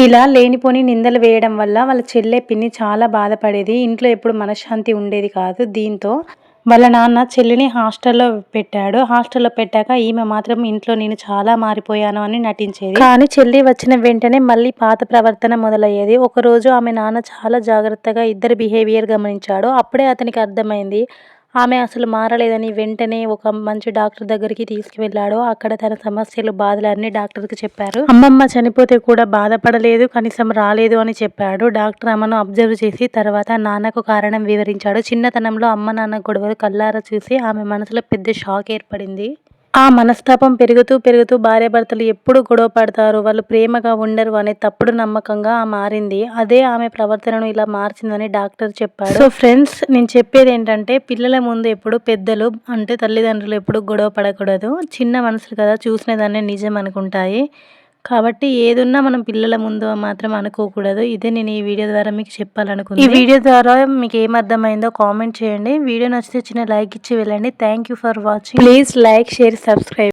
ఇలా లేనిపోని నిందలు వేయడం వల్ల వాళ్ళ చెల్లె పిన్ని చాలా బాధపడేది. ఇంట్లో ఎప్పుడు మనశ్శాంతి ఉండేది కాదు. దీంతో వాళ్ళ నాన్న చెల్లిని హాస్టల్‌లో పెట్టాడు. హాస్టల్‌లో పెట్టాక ఈమె మాత్రం ఇంట్లో నేను చాలా మారిపోయాను అని నటించేది. కానీ చెల్లి వచ్చిన వెంటనే మళ్ళీ పాత ప్రవర్తన మొదలయ్యేది. ఒకరోజు ఆమె నాన్న చాలా జాగ్రత్తగా ఇద్దరి బిహేవియర్ గమనించాడు. అప్పుడే అతనికి అర్థమైంది ఆమె అసలు మారలేదని. వెంటనే ఒక మంచి డాక్టర్ దగ్గరికి తీసుకువెళ్ళాడు. అక్కడ తన సమస్యలు, బాధలన్నీ డాక్టర్‌కి చెప్పారు. అమ్మమ్మ చనిపోతే కూడా బాధపడలేదు, కనీసం రాలేదు అని చెప్పాడు. డాక్టర్ ఆమెను అబ్జర్వ్ చేసి తర్వాత నాన్నకు కారణం వివరించాడు. చిన్నతనంలో అమ్మ నాన్న గొడవలు కళ్ళారా చూసి ఆమె మనసులో పెద్ద షాక్ ఏర్పడింది. ఆ మనస్తాపం పెరుగుతూ పెరుగుతూ భార్యాభర్తలు ఎప్పుడు గొడవ పడతారు, వాళ్ళు ప్రేమగా ఉండరు అనే తప్పుడు నమ్మకంగా మారింది. అదే ఆమె ప్రవర్తనను ఇలా మార్చిందని డాక్టర్ చెప్పాడు. సో ఫ్రెండ్స్, నేను చెప్పేది ఏంటంటే పిల్లల ముందు ఎప్పుడు పెద్దలు అంటే తల్లిదండ్రులు ఎప్పుడు గొడవ పడకూడదు. చిన్న మనసులు కదా, చూసిన దాన్ని నిజం అనుకుంటాయి. కాబట్టి ఏదున్నా మనం పిల్లల ముందు మాత్రం అనుకోకూడదు. ఇదే నేను ఈ వీడియో ద్వారా మీకు చెప్పాలనుకుంది. ఈ వీడియో ద్వారా మీకు ఏమర్థమైందో కామెంట్ చేయండి. వీడియో నచ్చితే చిన్న లైక్ ఇచ్చి వెళ్ళండి. Thank you for watching. Please like, share, subscribe.